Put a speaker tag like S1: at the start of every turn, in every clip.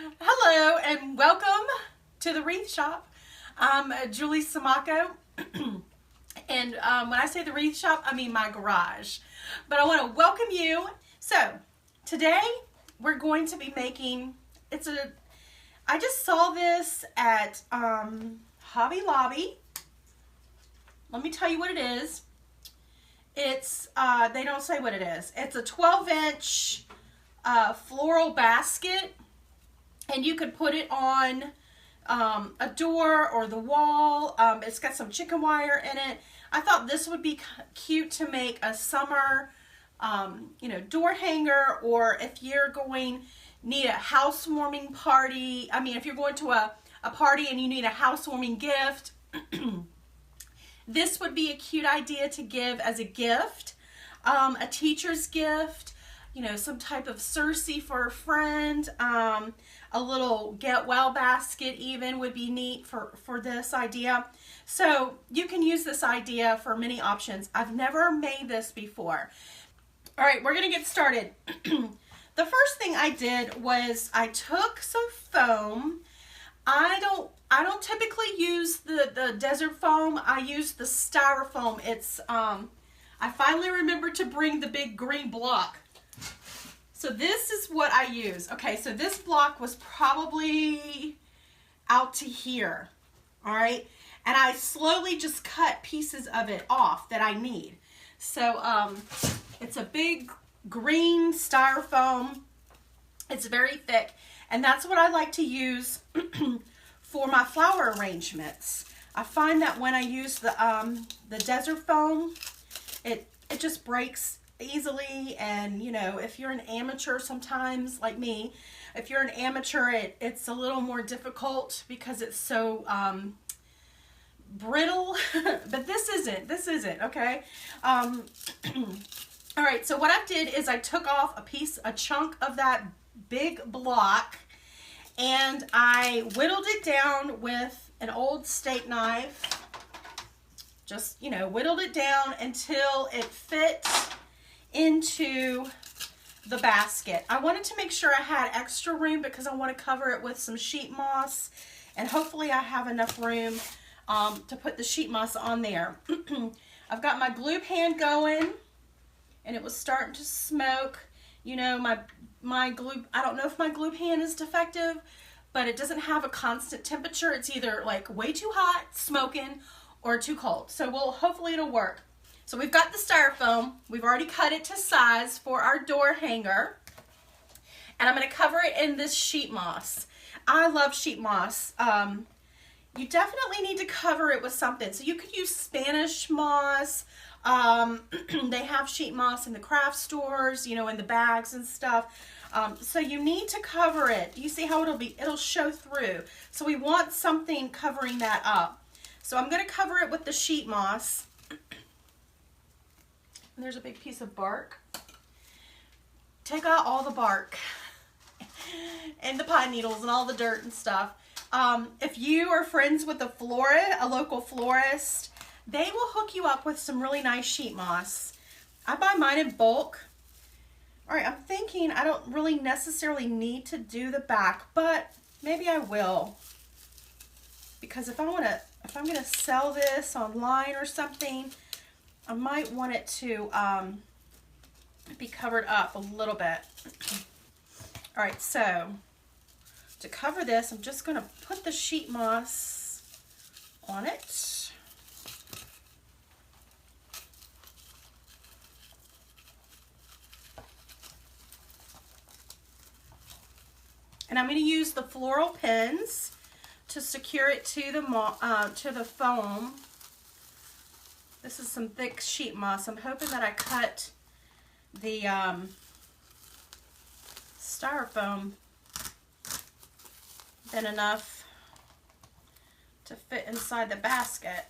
S1: Hello and welcome to the wreath shop. I'm Julie Samako, and when I say the wreath shop, I mean my garage. But I want to welcome you. So today we're going to be making. I just saw this at Hobby Lobby. Let me tell you what it is. It's they don't say what it is. It's a 12-inch floral basket. And you could put it on a door or the wall. It's got some chicken wire in it. I thought this would be cute to make a summer, door hanger, or if you're need a housewarming party. I mean, if you're going to a party and you need a housewarming gift, this would be a cute idea to give as a gift, a teacher's gift. Some type of Cersei for a friend. A little get well basket even would be neat for this idea. So you can use this idea for many options. I've never made this before. All right, we're gonna get started. The first thing I did was I took some foam. I don't typically use the desert foam. I use the styrofoam. I finally remembered to bring the big green block. So this is what I use. Okay, so this block was probably out to here, all right? And I slowly just cut pieces of it off that I need. So it's a big green styrofoam. It's very thick, and that's what I like to use for my flower arrangements. I find that when I use the desert foam, it just breaks easily, and if you're an amateur, sometimes like me, if you're an amateur, it's a little more difficult because it's so brittle. But this isn't okay. All right, so what I did is I took off a chunk of that big block, and I whittled it down with an old steak knife. Just whittled it down until it fit into the basket. I wanted to make sure I had extra room because I want to cover it with some sheet moss, and hopefully I have enough room to put the sheet moss on there. I've got my glue pan going, and it was starting to smoke. My glue, I don't know if my glue pan is defective, but it doesn't have a constant temperature. It's either like way too hot, smoking, or too cold. So hopefully it'll work. So we've got the styrofoam. We've already cut it to size for our door hanger. And I'm going to cover it in this sheet moss. I love sheet moss. You definitely need to cover it with something. So you could use Spanish moss. They have sheet moss in the craft stores, in the bags and stuff. So you need to cover it. You see how it'll show through. So we want something covering that up. So I'm going to cover it with the sheet moss. And there's a big piece of bark. Take out all the bark and the pine needles and all the dirt and stuff. If you are friends with a local florist, they will hook you up with some really nice sheet moss. I buy mine in bulk. All right, I'm thinking I don't really necessarily need to do the back, but maybe I will. Because if I'm gonna sell this online or something, I might want it to be covered up a little bit. All right, so to cover this, I'm just going to put the sheet moss on it. And I'm going to use the floral pins to secure it to the foam. This is some thick sheet moss. I'm hoping that I cut the styrofoam thin enough to fit inside the basket.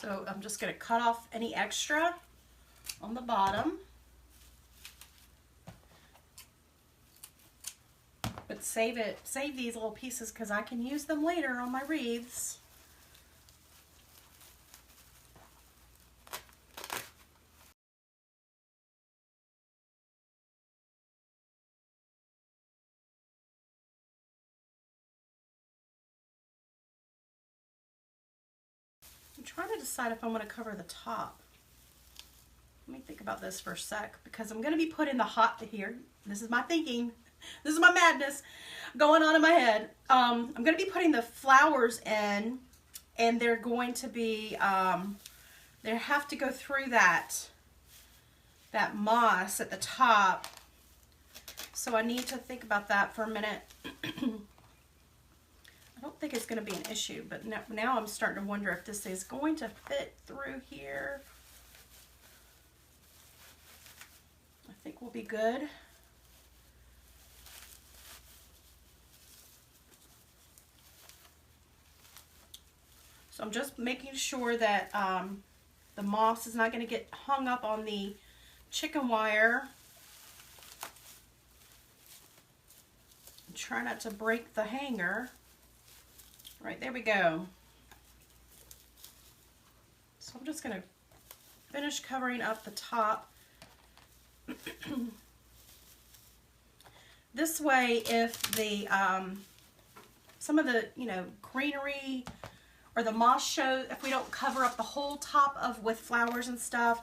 S1: So I'm just going to cut off any extra on the bottom. But save these little pieces because I can use them later on my wreaths. I'm trying to decide if I want to cover the top. Let me think about this for a sec because I'm going to be putting the here. This is my thinking. This is my madness going on in my head. I'm going to be putting the flowers in, and they're going to be, they have to go through that moss at the top. So I need to think about that for a minute. I don't think it's going to be an issue, but now I'm starting to wonder if this is going to fit through here. I think we'll be good. So I'm just making sure that the moss is not going to get hung up on the chicken wire. Try not to break the hanger. Right, there we go. So I'm just going to finish covering up the top. This way, if the some of the greenery or the moss show, if we don't cover up the whole top with flowers and stuff,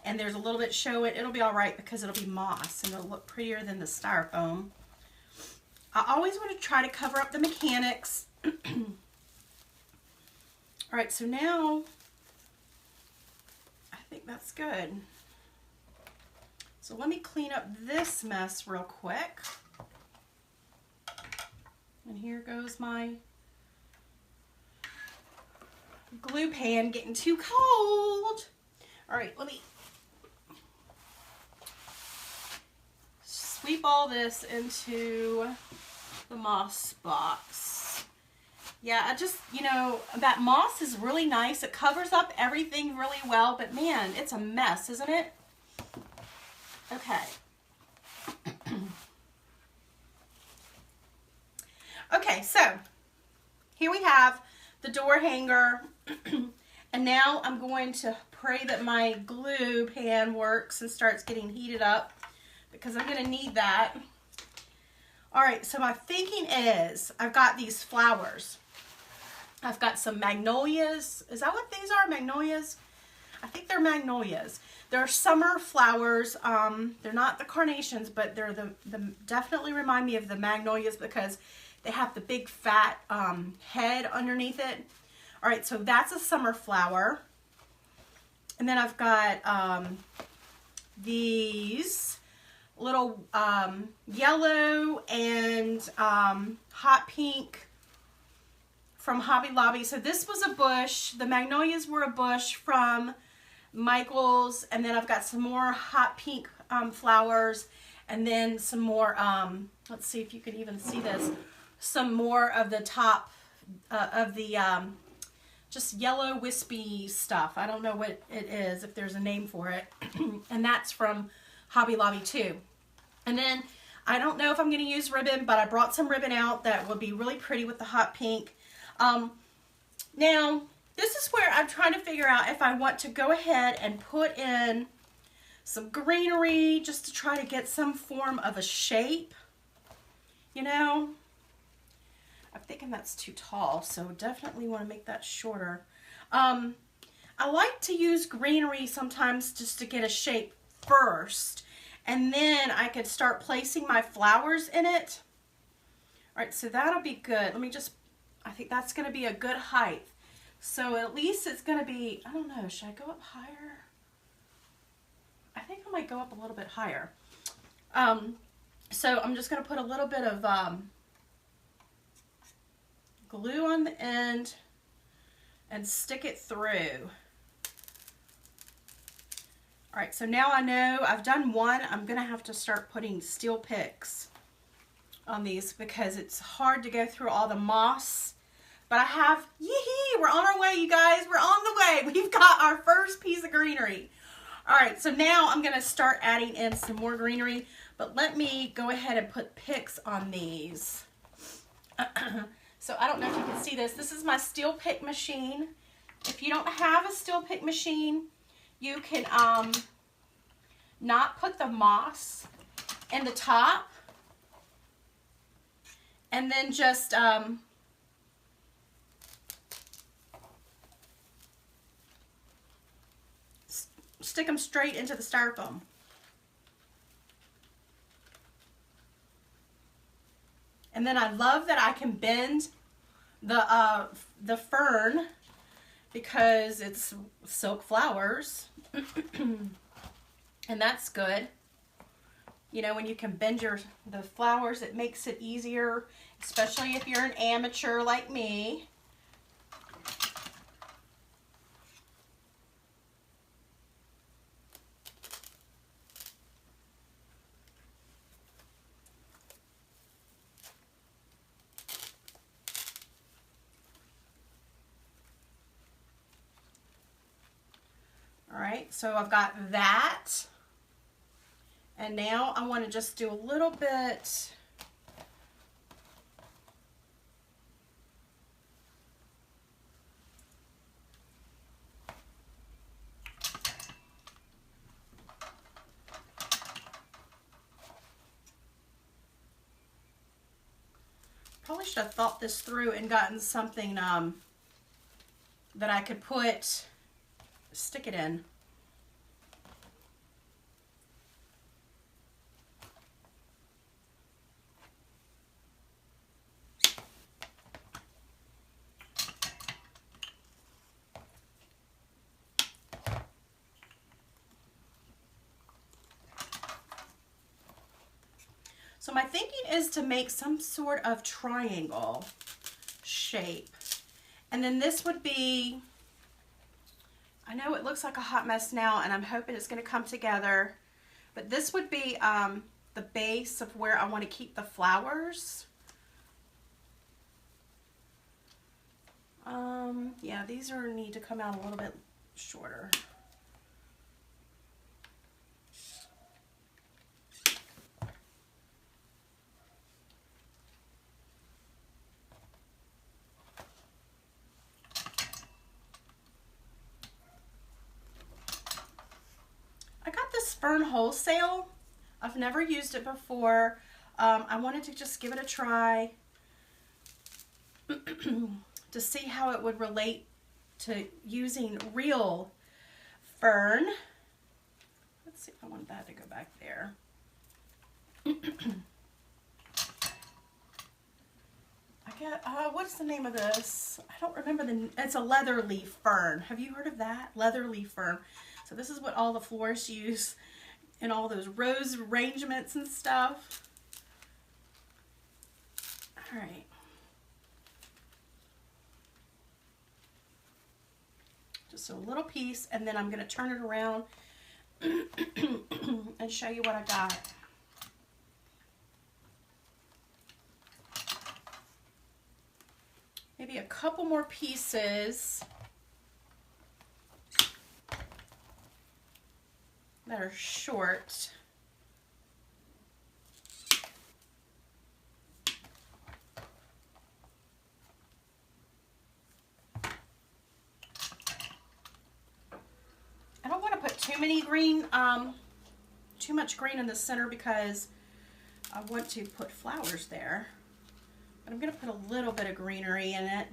S1: and there's a little bit showing, it'll be all right because it'll be moss and it'll look prettier than the styrofoam. I always want to try to cover up the mechanics. All right, so now I think that's good. So let me clean up this mess real quick. And here goes my glue pan getting too cold. All right, let me sweep all this into the moss box. Yeah, I just, that moss is really nice. It covers up everything really well, but man, it's a mess, isn't it? Okay. Okay, so here we have the door hanger, and now I'm going to pray that my glue pan works and starts getting heated up because I'm going to need that. All right, so my thinking is I've got these flowers. I've got some magnolias. Is that what these are, magnolias? I think they're magnolias. They're summer flowers. They're not the carnations, but they're the definitely remind me of the magnolias because they have the big fat head underneath it. All right, so that's a summer flower. And then I've got these little yellow and hot pink from Hobby Lobby. So this was a bush. The magnolias were a bush from Michael's. And then I've got some more hot pink flowers. And then some more, let's see if you can even see this. Some more of the top of the just yellow wispy stuff. I don't know what it is, if there's a name for it. And that's from Hobby Lobby too. And then I don't know if I'm going to use ribbon, but I brought some ribbon out that will be really pretty with the hot pink. Now, this is where I'm trying to figure out if I want to go ahead and put in some greenery just to try to get some form of a shape. I'm thinking that's too tall, so definitely want to make that shorter. I like to use greenery sometimes just to get a shape first, and then I could start placing my flowers in it. All right, so that'll be good. Let me just, I think that's going to be a good height. So at least it's going to be, I don't know, should I go up higher? I think I might go up a little bit higher. So I'm just going to put a little bit of glue on the end and stick it through. All right, so now I know I've done one. I'm going to have to start putting steel picks on these because it's hard to go through all the moss. But I have, yee-hee, we're on our way, you guys. We're on the way. We've got our first piece of greenery. All right, so now I'm gonna start adding in some more greenery, but let me go ahead and put picks on these. So I don't know if you can see this. This is my steel pick machine. If you don't have a steel pick machine, you can not put the moss in the top, and then just stick them straight into the styrofoam. And then I love that I can bend the fern because it's silk flowers. And that's good. You know, when you can bend the flowers, it makes it easier, especially if you're an amateur like me. All right, so I've got that. And now I want to just do a little bit. Probably should have thought this through and gotten something that I could stick it in. So my thinking is to make some sort of triangle shape. And then this would be, I know it looks like a hot mess now, and I'm hoping it's going to come together, but this would be the base of where I want to keep the flowers. Yeah, these need to come out a little bit shorter. Fern wholesale. I've never used it before. I wanted to just give it a try to see how it would relate to using real fern. Let's see if I want that to go back there. I get, what's the name of this? I don't remember it's a leather leaf fern. Have you heard of that? Leather leaf fern. So this is what all the florists use in all those rose arrangements and stuff. All right. Just a little piece, and then I'm going to turn it around and show you what I got. Maybe a couple more pieces that are short. I don't want to put too many green, too much green in the center because I want to put flowers there. But I'm going to put a little bit of greenery in it.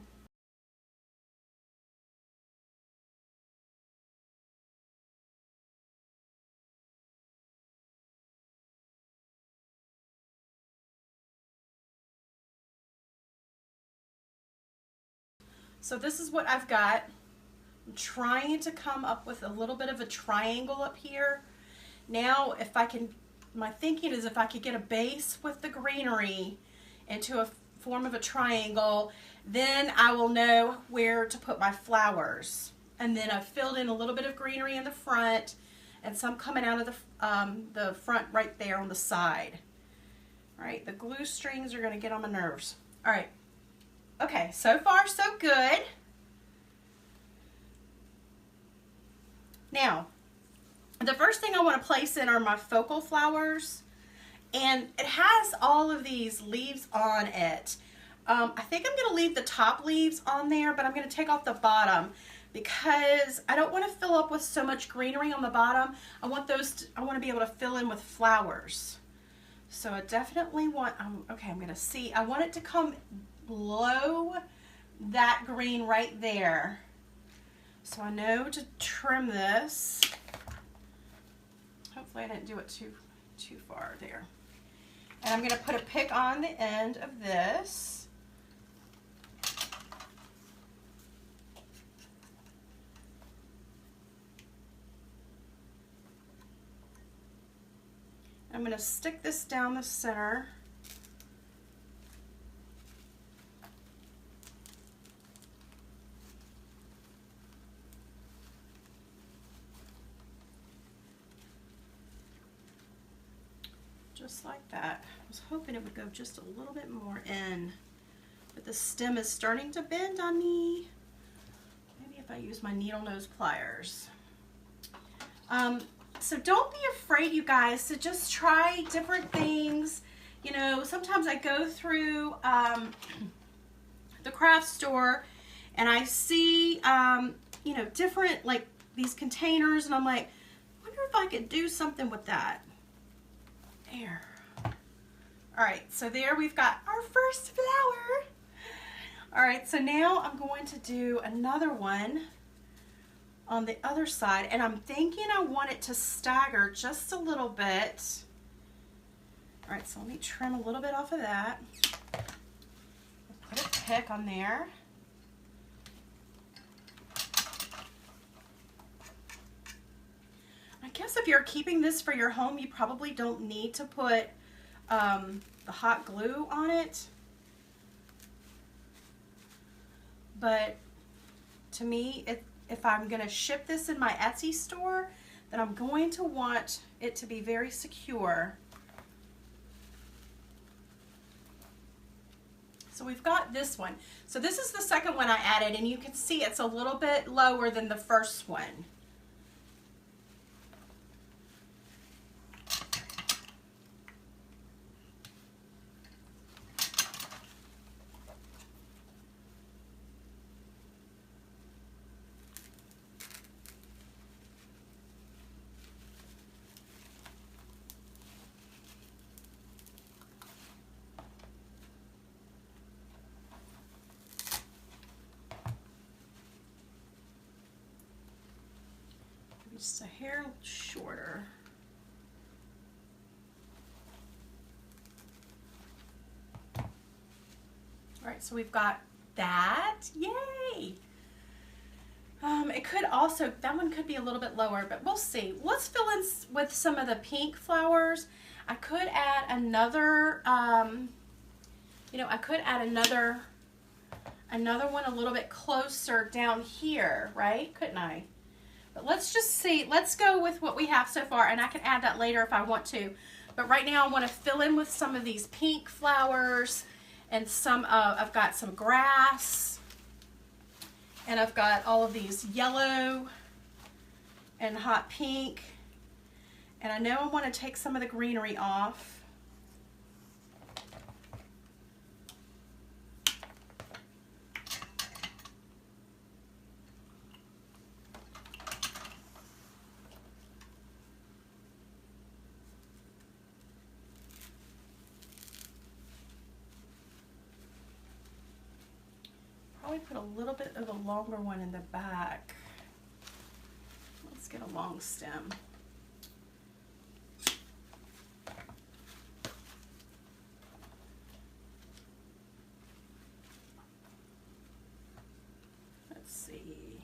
S1: So this is what I've got. I'm trying to come up with a little bit of a triangle up here. Now, if I can, my thinking is if I could get a base with the greenery into a form of a triangle, then I will know where to put my flowers. And then I've filled in a little bit of greenery in the front and some coming out of the front right there on the side. All right, the glue strings are going to get on my nerves. All right. Okay, so far so good. Now, The first thing I want to place in are my focal flowers, and it has all of these leaves on it. I think I'm going to leave the top leaves on there, but I'm going to take off the bottom because I don't want to fill up with so much greenery on the bottom. I want to be able to fill in with flowers. So I definitely want, okay, I'm going to see, I want it to come below that green right there. So I know to trim this. Hopefully I didn't do it too far there. And I'm going to put a pick on the end of this. I'm going to stick this down the center. Just like that. I was hoping it would go just a little bit more in, but the stem is starting to bend on me. Maybe if I use my needle nose pliers. So don't be afraid, you guys, to just try different things. You know, sometimes I go through the craft store and I see, you know, different, like these containers, and I'm like, I wonder if I could do something with that. There. All right, so there we've got our first flower. All right, so now I'm going to do another one on the other side, and I'm thinking I want it to stagger just a little bit. All right, so let me trim a little bit off of that. Put a pick on there. I guess if you're keeping this for your home, you probably don't need to put the hot glue on it. But to me, if I'm going to ship this in my Etsy store, then I'm going to want it to be very secure. So we've got this one. So this is the second one I added, and you can see it's a little bit lower than the first one. Just a hair shorter. All right, so we've got that. Yay! It could also, that one could be a little bit lower, but we'll see. Let's fill in with some of the pink flowers. I could add another, you know, I could add another one a little bit closer down here, right? Couldn't I? But let's just see. Let's go with what we have so far, and I can add that later if I want to. But right now I want to fill in with some of these pink flowers and some I've got some grass, and I've got all of these yellow and hot pink. And I know I want to take some of the greenery off. Probably put a little bit of a longer one in the back. Let's get a long stem. Let's see.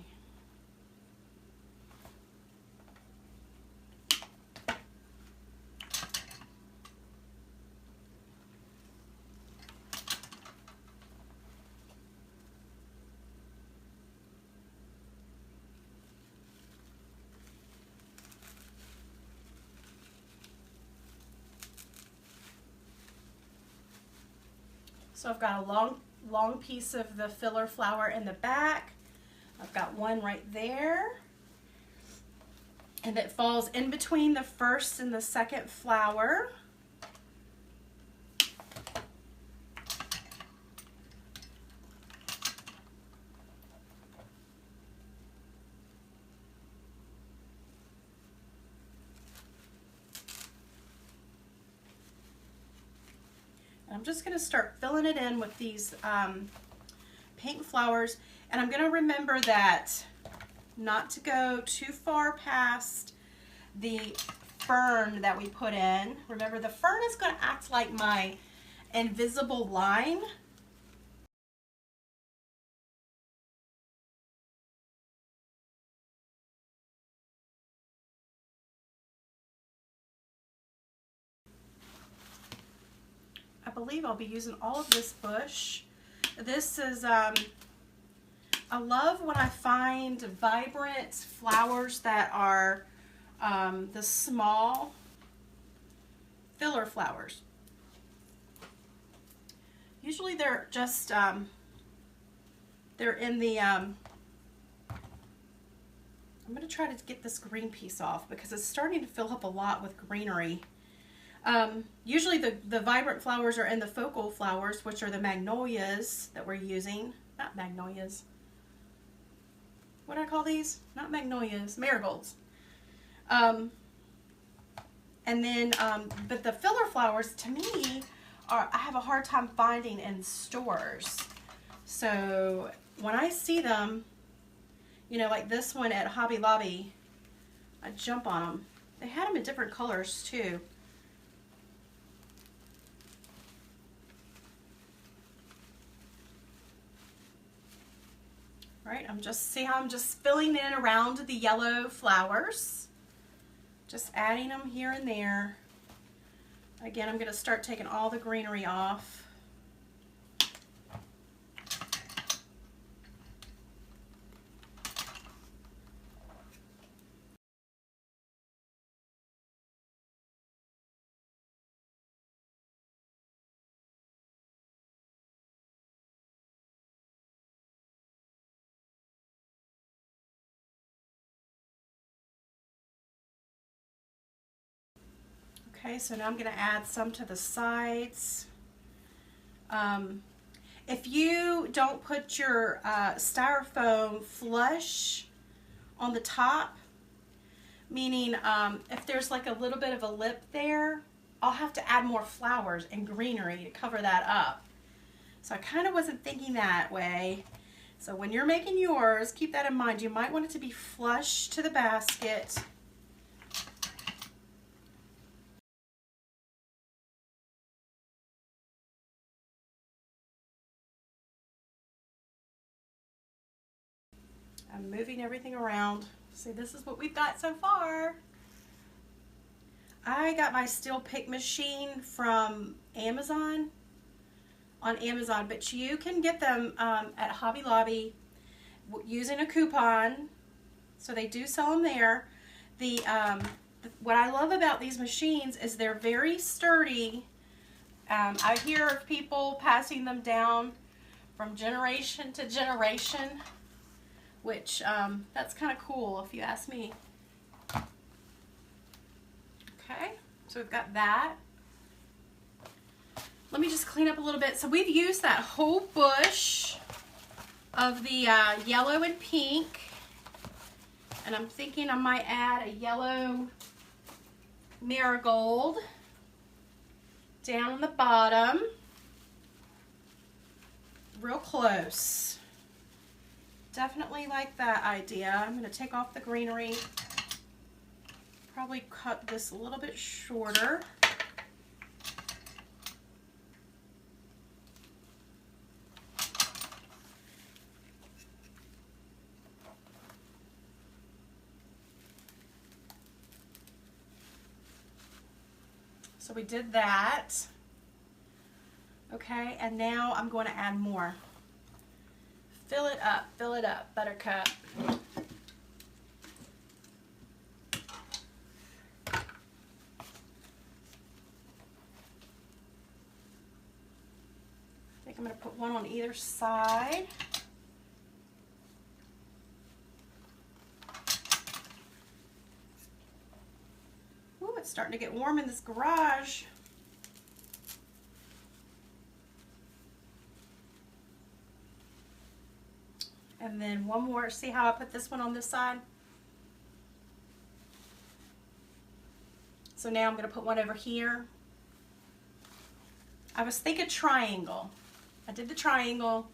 S1: So I've got a long piece of the filler flower in the back. I've got one right there. and it falls in between the first and the second flower. I'm just going to start filling it in with these pink flowers, and I'm going to remember that not to go too far past the fern that we put in. Remember, the fern is going to act like my invisible line. I believe I'll be using all of this bush. This is, I love when I find vibrant flowers that are the small filler flowers. Usually they're just, they're in the, I'm going to try to get this green piece off because it's starting to fill up a lot with greenery. Usually the vibrant flowers are in the focal flowers, which are the magnolias that we're using. Not magnolias. What do I call these? Not magnolias, marigolds. And then, but the filler flowers to me are, I have a hard time finding in stores. So when I see them, you know, like this one at Hobby Lobby, I jump on them. They had them in different colors too. Right, see how I'm just filling in around the yellow flowers. Just adding them here and there. Again, I'm going to start taking all the greenery off. Okay, so now I'm going to add some to the sides. If you don't put your styrofoam flush on the top, meaning if there's like a little bit of a lip there, I'll have to add more flowers and greenery to cover that up. So I kind of wasn't thinking that way. So when you're making yours, keep that in mind. You might want it to be flush to the basket. I'm moving everything around. See, this is what we've got so far. I got my steel pick machine from Amazon, on Amazon, but you can get them at Hobby Lobby using a coupon. So they do sell them there. What I love about these machines is they're very sturdy. I hear of people passing them down from generation to generation, which that's kind of cool if you ask me. Okay, so we've got that. Let me just clean up a little bit. So we've used that whole bush of the yellow and pink, and I'm thinking I might add a yellow marigold down on the bottom, real close. Definitely like that idea. I'm going to take off the greenery, probably cut this a little bit shorter. So we did that. Okay, and now I'm going to add more. Fill it up, buttercup. I think I'm going to put one on either side. it's starting to get warm in this garage. And then one more. See how I put this one on this side? So now I'm going to put one over here. I was thinking triangle. I did the triangle.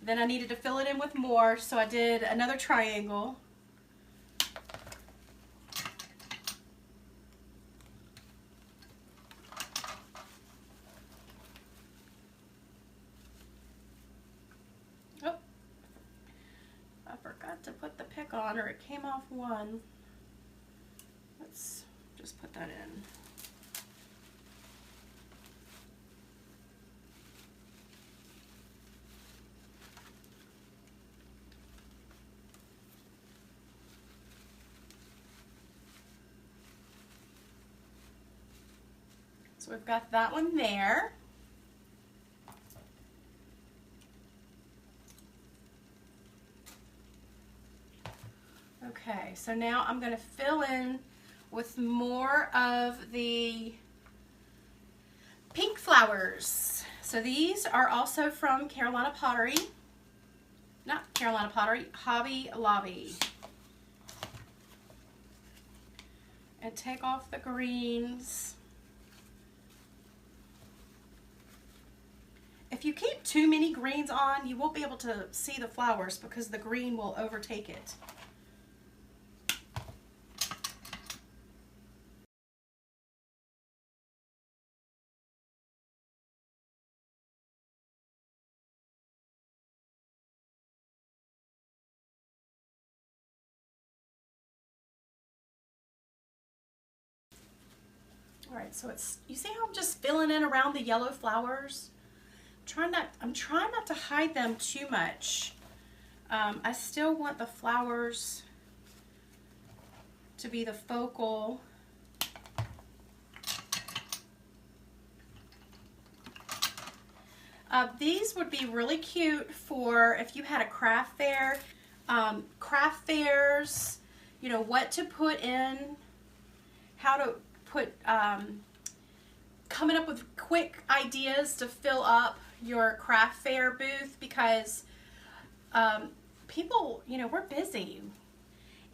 S1: Then I needed to fill it in with more, so I did another triangle. Oh, I forgot to put the pick on, or it came off one. Let's just put that in. So we've got that one there. Okay, so now I'm going to fill in with more of the pink flowers. So these are also from Carolina Pottery. Not Carolina Pottery, Hobby Lobby. And take off the greens. If you keep too many greens on, you won't be able to see the flowers because the green will overtake it. All right, so it's, you see how I'm just filling in around the yellow flowers? I'm trying not to hide them too much. I still want the flowers to be the focal. These would be really cute for if you had a craft fair. Craft fairs, you know, what to put in, how to put, coming up with quick ideas to fill up your craft fair booth, because people, you know, we're busy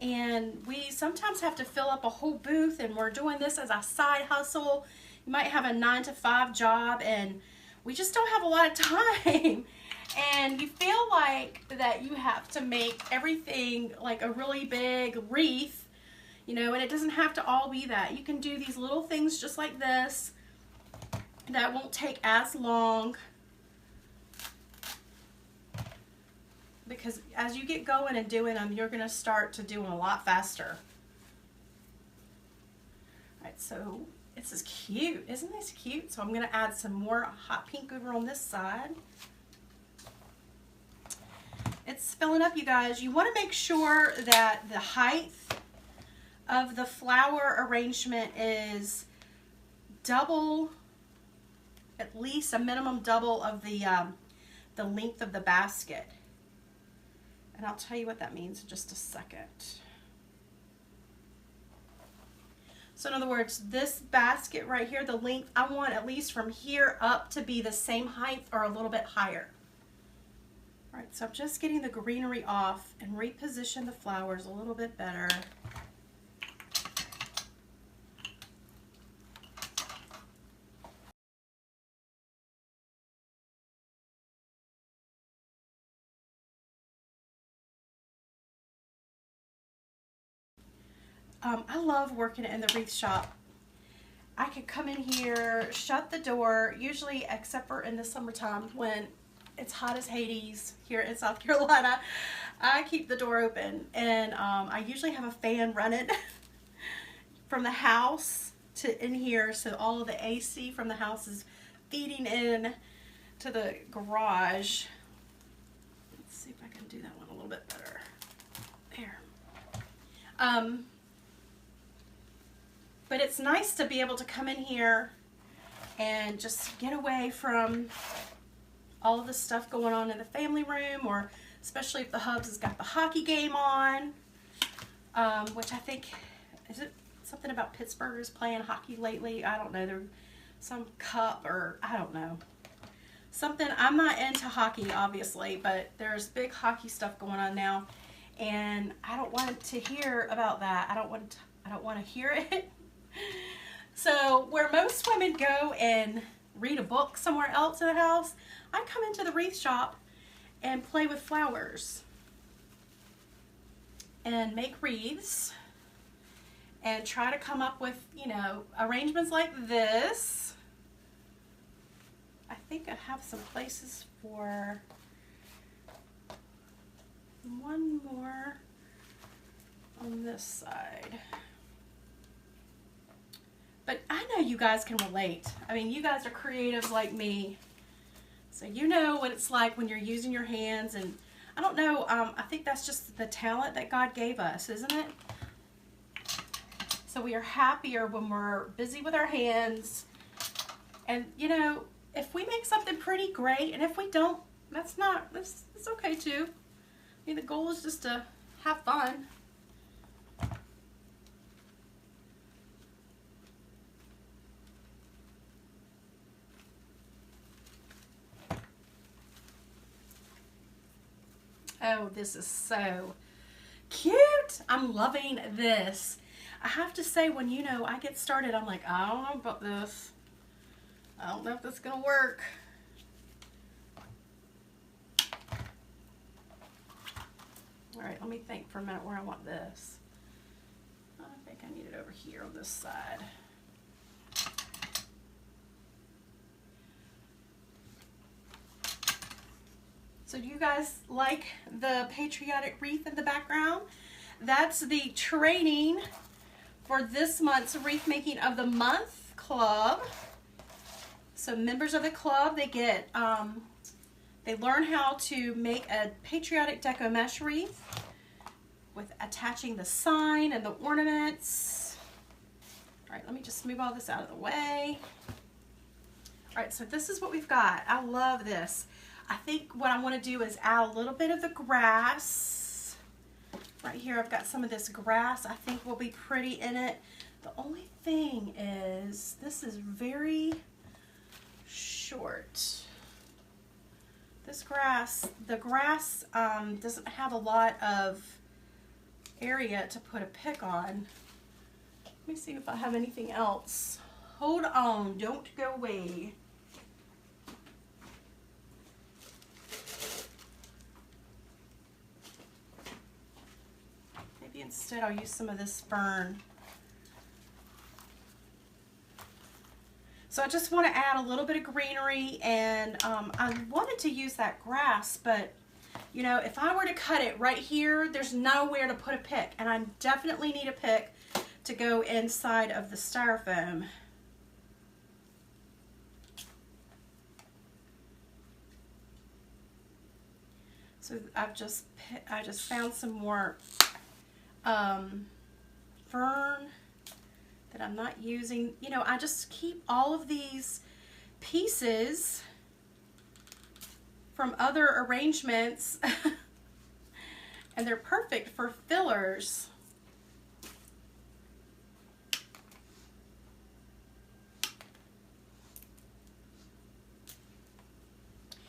S1: and we sometimes have to fill up a whole booth, and we're doing this as a side hustle. You might have a 9-to-5 job and we just don't have a lot of time, and you feel like that you have to make everything like a really big wreath, you know, and it doesn't have to all be that. You can do these little things just like this that won't take as long, because as you get going and doing them, you're going to start to do them a lot faster. All right, so this is cute. Isn't this cute? So I'm going to add some more hot pink over on this side. It's filling up, you guys. You want to make sure that the height of the flower arrangement is double, at least a minimum double of the length of the basket. And I'll tell you what that means in just a second. So in other words, this basket right here, the length, I want at least from here up to be the same height or a little bit higher. All right, so I'm just getting the greenery off and reposition the flowers a little bit better. I love working in the wreath shop. I could come in here, shut the door, usually except for in the summertime when it's hot as Hades here in South Carolina. I keep the door open, and I usually have a fan running from the house to in here, so all of the AC from the house is feeding in to the garage. Let's see if I can do that one a little bit better. There. But it's nice to be able to come in here and just get away from all of the stuff going on in the family room, or especially if the hubs has got the hockey game on, which I think, is it something about Pittsburgh is playing hockey lately. I don't know. There's some cup or I don't know. Something. I'm not into hockey, obviously, but there's big hockey stuff going on now, and I don't want to hear about that. I don't want to hear it. So where most women go and read a book somewhere else in the house, I come into the wreath shop and play with flowers and make wreaths and try to come up with, you know, arrangements like this. I think I have some places for one more on this side. But I know you guys can relate. I mean, you guys are creatives like me. So you know what it's like when you're using your hands, and I don't know, I think that's just the talent that God gave us, isn't it? So we are happier when we're busy with our hands. And you know, if we make something pretty, great, and if we don't, it's okay too. I mean, the goal is just to have fun. Oh, this is so cute. I'm loving this. I have to say, when, you know, I get started, I'm like, I don't know about this. I don't know if this is going to work. All right, let me think for a minute where I want this. I think I need it over here on this side. So do you guys like the patriotic wreath in the background? That's the training for this month's Wreath Making of the Month Club. So members of the club, they get, they learn how to make a patriotic deco mesh wreath with attaching the sign and the ornaments. All right, let me just move all this out of the way. All right, so this is what we've got. I love this. I think what I want to do is add a little bit of the grass. Right here I've got some of this grass I think will be pretty in it. The only thing is this is very short. This grass, the grass doesn't have a lot of area to put a pick on. Let me see if I have anything else. Hold on, don't go away. Instead, I'll use some of this fern. So I just want to add a little bit of greenery, and I wanted to use that grass, but you know, if I were to cut it right here, there's nowhere to put a pick, and I definitely need a pick to go inside of the styrofoam. So I just found some more fern that I'm not using. You know, I just keep all of these pieces from other arrangements and they're perfect for fillers.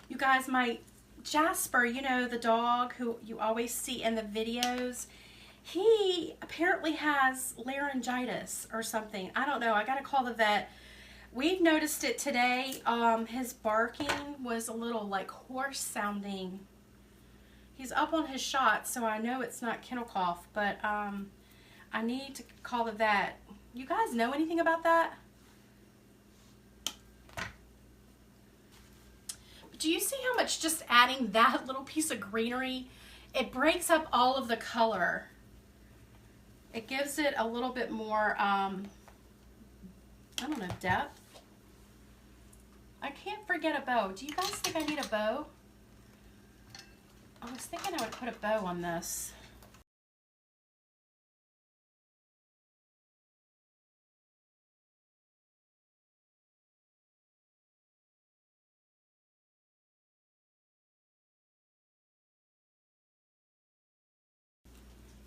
S1: You guys, my Jasper, you know, the dog who you always see in the videos, he apparently has laryngitis or something. I don't know. I got to call the vet. We've noticed it today. His barking was a little like hoarse sounding. He's up on his shot, so I know it's not kennel cough, but I need to call the vet. You guys know anything about that? But do you see how much just adding that little piece of greenery, it breaks up all of the color. It gives it a little bit more, I don't know, depth. I can't forget a bow. Do you guys think I need a bow? I was thinking I would put a bow on this.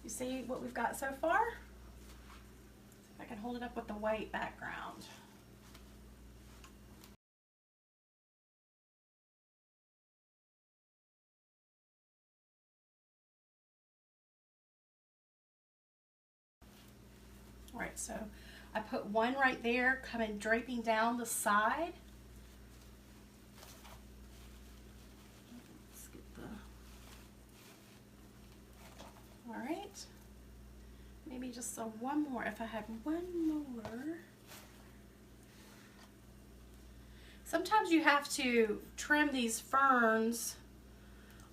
S1: You see what we've got so far? If I I can hold it up with the white background. All right, so I put one right there, coming draping down the side. Let's get the, all right. Maybe just one more, if I had one more. Sometimes you have to trim these ferns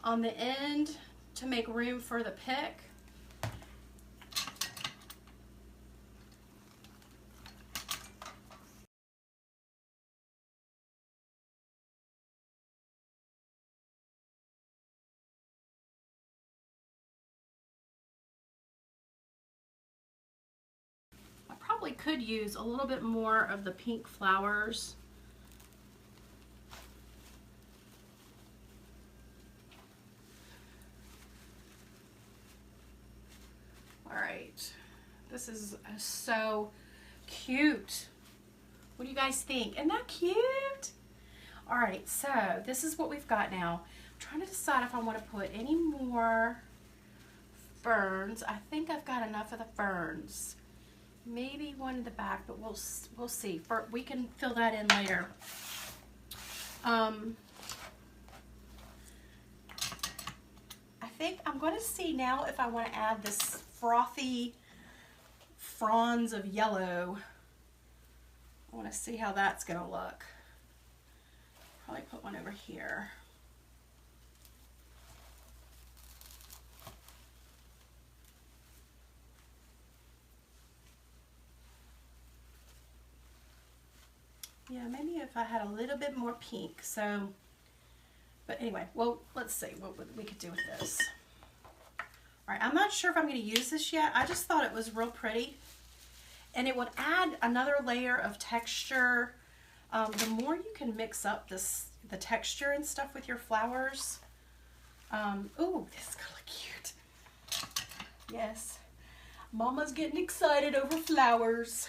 S1: on the end to make room for the pick. I probably could use a little bit more of the pink flowers. All right, this is so cute. What do you guys think? Isn't that cute? All right, so this is what we've got now. I'm trying to decide if I want to put any more ferns. I think I've got enough of the ferns. Maybe one in the back, but we'll see. We can fill that in later. I think I'm going to see now if I want to add this frothy fronds of yellow. I want to see how that's going to look. Probably put one over here. Yeah, maybe if I had a little bit more pink. So, but anyway, well, let's see what we could do with this. All right, I'm not sure if I'm going to use this yet. I just thought it was real pretty. And it would add another layer of texture. The more you can mix up the texture and stuff with your flowers. Ooh, this is gonna look cute. Yes, Mama's getting excited over flowers.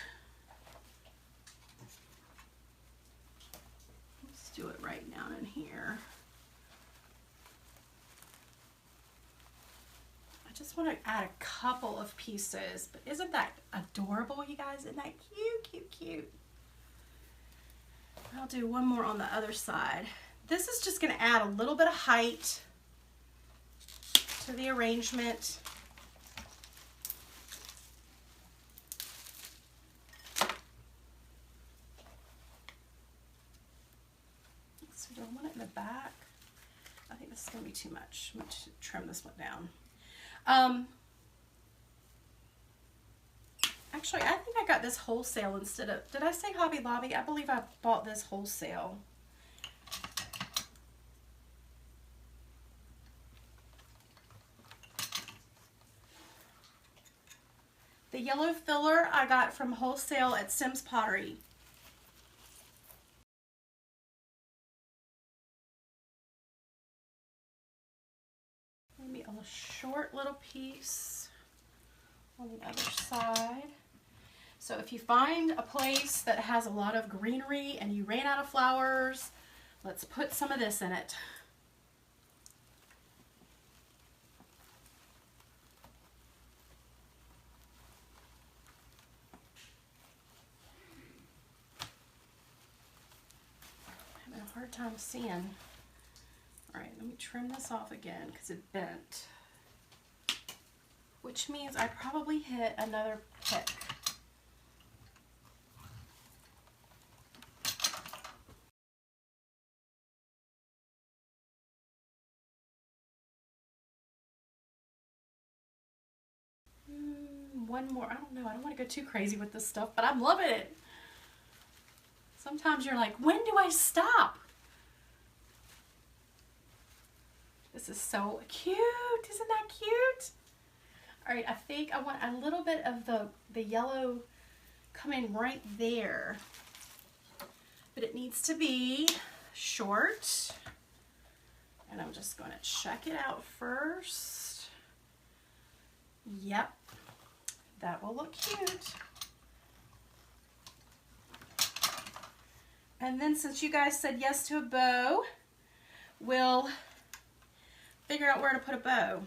S1: Let's do it right down in here. I just want to add a couple of pieces, but isn't that adorable, you guys? Isn't that cute, cute, cute? I'll do one more on the other side. This is just going to add a little bit of height to the arrangement. So do I want it in the back? I think this is going to be too much. I'm going to trim this one down. Actually, I think I got this wholesale instead of, did I say Hobby Lobby? I believe I bought this wholesale. The yellow filler I got from wholesale at Sims Pottery. Maybe a short little piece on the other side. So if you find a place that has a lot of greenery and you ran out of flowers, let's put some of this in it. I'm having a hard time seeing. All right, let me trim this off again because it bent. Which means I probably hit another pick. One more. I don't know. I don't want to go too crazy with this stuff, but I'm loving it. Sometimes you're like, when do I stop? This is so cute. Isn't that cute? All right, I think I want a little bit of the yellow coming right there. But it needs to be short. And I'm just going to check it out first. Yep, that will look cute. And then since you guys said yes to a bow, we'll figure out where to put a bow.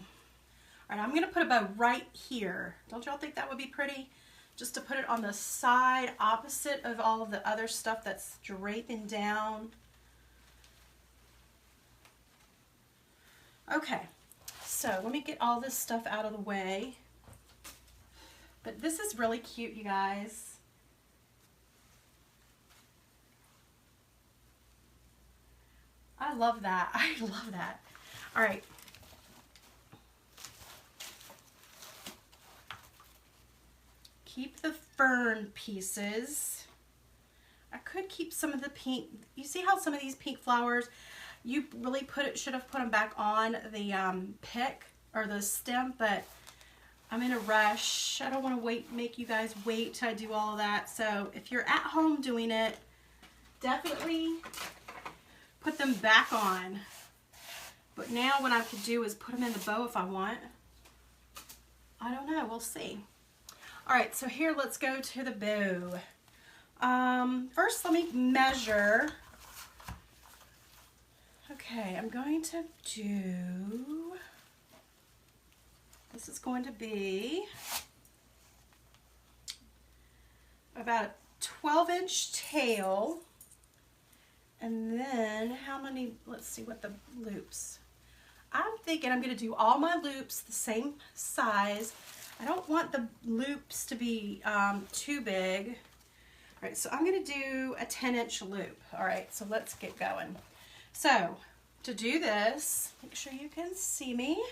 S1: All right, I'm gonna put a bow right here. Don't y'all think that would be pretty? Just to put it on the side opposite of all of the other stuff that's draping down. Okay, so let me get all this stuff out of the way. But this is really cute, you guys. I love that. I love that. All right. Keep the fern pieces. I could keep some of the pink. You see how some of these pink flowers, you really should have put them back on the pick or the stem, but I'm in a rush. I don't want to make you guys wait till I do all of that. So if you're at home doing it, definitely put them back on. But now what I could do is put them in the bow if I want. I don't know, we'll see. All right, so here, let's go to the bow. First, let me measure. Okay, I'm going to do, this is going to be about a 12-inch tail. And then how many, let's see what the loops. I'm thinking I'm going to do all my loops the same size. I don't want the loops to be too big. All right, so I'm going to do a 10-inch loop. All right, so let's get going. So to do this, make sure you can see me.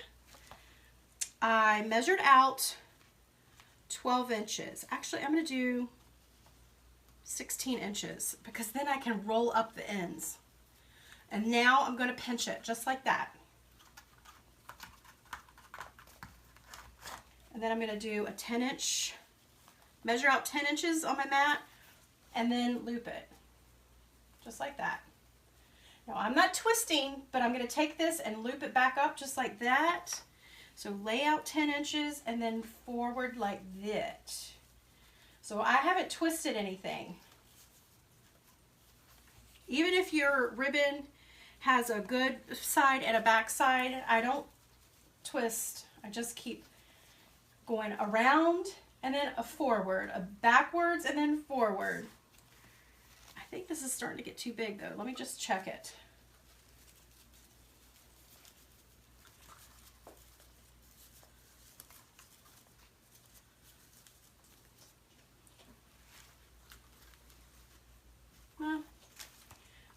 S1: I measured out 12 inches. Actually, I'm going to do 16 inches because then I can roll up the ends. And now I'm going to pinch it just like that. And then I'm going to do a 10-inch, measure out 10 inches on my mat, and then loop it, just like that. Now I'm not twisting, but I'm going to take this and loop it back up just like that. So lay out 10 inches and then forward like that. So I haven't twisted anything. Even if your ribbon has a good side and a back side, I don't twist. I just keep going around and then a forward, a backwards and then forward. I think this is starting to get too big though. Let me just check it.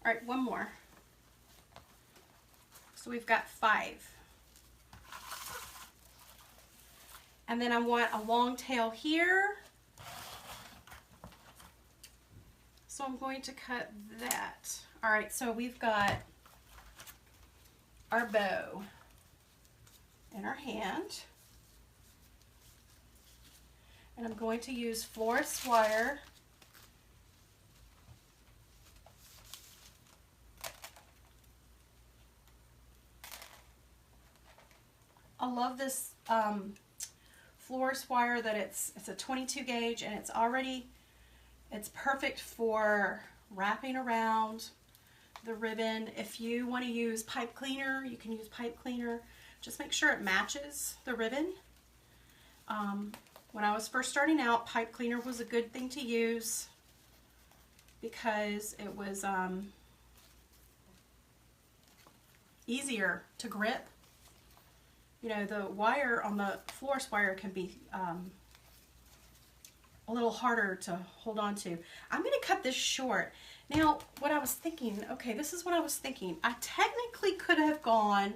S1: All right, one more. So we've got 5. And then I want a long tail here. So I'm going to cut that. All right, so we've got our bow in our hand. And I'm going to use florist wire. I love this florist wire that it's a 22 gauge and it's perfect for wrapping around the ribbon. If you want to use pipe cleaner, you can use pipe cleaner. Just make sure it matches the ribbon. When I was first starting out, pipe cleaner was a good thing to use because it was easier to grip. You know, the wire on the florist wire can be a little harder to hold on to. I'm going to cut this short. Now, what I was thinking, okay, this is what I was thinking. I technically could have gone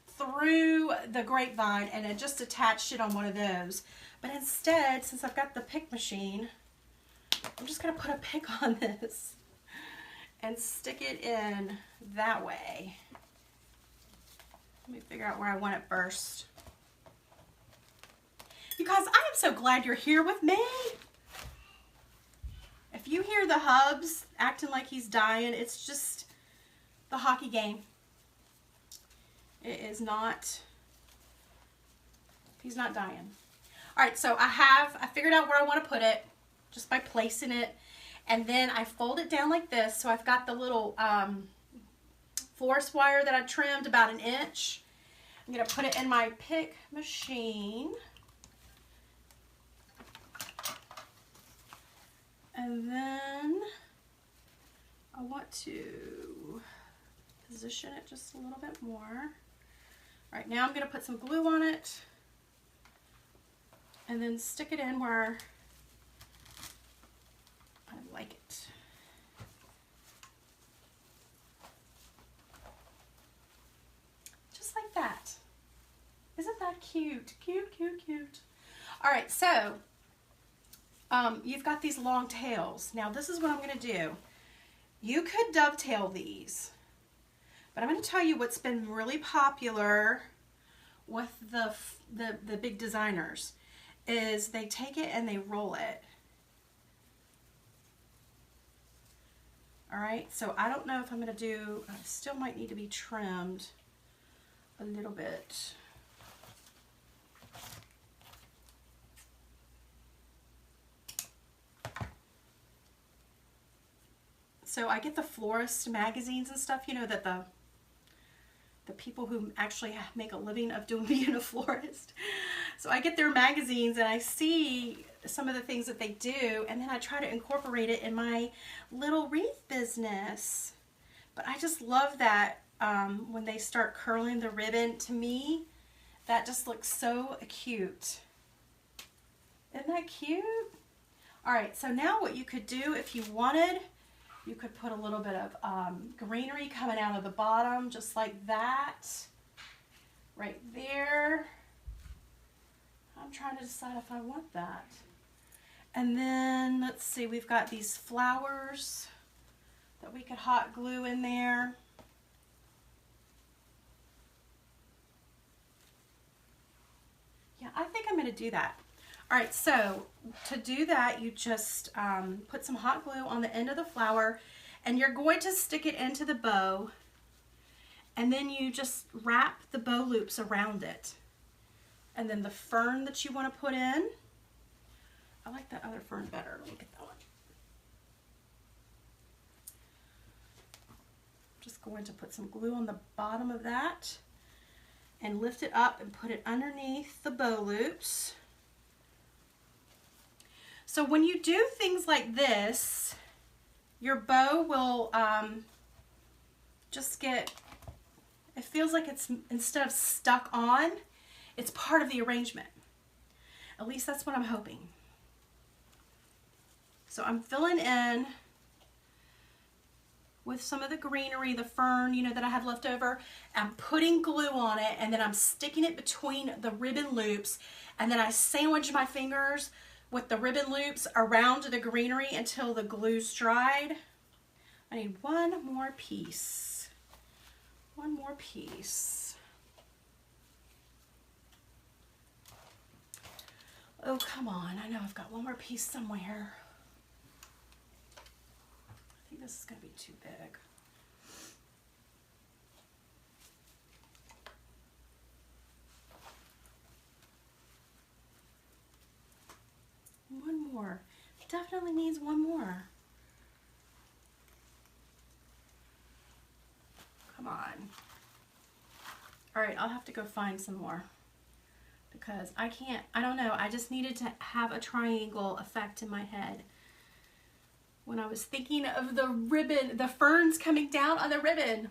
S1: through the grapevine and then just attached it on one of those. But instead, since I've got the pick machine, I'm just going to put a pick on this and stick it in that way. Let me figure out where I want it first. You guys, I am so glad you're here with me. If you hear the hubs acting like he's dying, it's just the hockey game. It is not, he's not dying. All right, so I figured out where I want to put it just by placing it. And then I fold it down like this. So I've got the little florist wire that I trimmed about 1 inch. I'm going to put it in my pick machine. And then I want to position it just a little bit more. All right, now I'm going to put some glue on it and then stick it in where I like it. Just like that. Isn't that cute? Cute, cute, cute. All right, so you've got these long tails. Now this is what I'm going to do. You could dovetail these, but I'm going to tell you what's been really popular with the big designers is they take it and they roll it. All right, so I don't know if I'm going to do, I still might need to be trimmed a little bit. So I get the florist magazines and stuff, you know, that the people who actually make a living of being a florist. So I get their magazines and I see some of the things that they do, and then I try to incorporate it in my little wreath business. But I just love that when they start curling the ribbon. To me, that just looks so cute. Isn't that cute? All right, so now what you could do if you wanted, you could put a little bit of greenery coming out of the bottom, just like that, right there. I'm trying to decide if I want that. And then, let's see, we've got these flowers that we could hot glue in there. Yeah, I think I'm going to do that. All right, so to do that, you just put some hot glue on the end of the flower, and you're going to stick it into the bow, and then you just wrap the bow loops around it. And then the fern that you want to put in, I like that other fern better. Let me get that one. I'm just going to put some glue on the bottom of that and lift it up and put it underneath the bow loops. So when you do things like this, your bow will just get, it feels like it's, instead of stuck on, it's part of the arrangement. At least that's what I'm hoping. So I'm filling in with some of the greenery, the fern, you know, that I have left over. I'm putting glue on it, and then I'm sticking it between the ribbon loops, and then I sandwich my fingers with the ribbon loops around the greenery until the glue's dried. I need one more piece. One more piece. Oh, come on. I know I've got one more piece somewhere. I think this is going to be too big. One more. Definitely needs one more. Come on. All right, I'll have to go find some more because I can't, I don't know, I just needed to have a triangle effect in my head when I was thinking of the ribbon, the ferns coming down on the ribbon.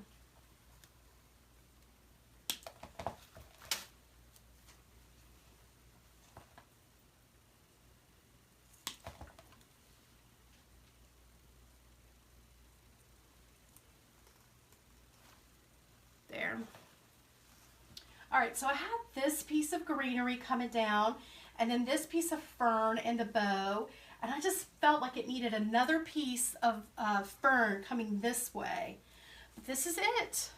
S1: All right, so I have this piece of greenery coming down, and then this piece of fern and the bow, and I just felt like it needed another piece of fern coming this way. But this is it.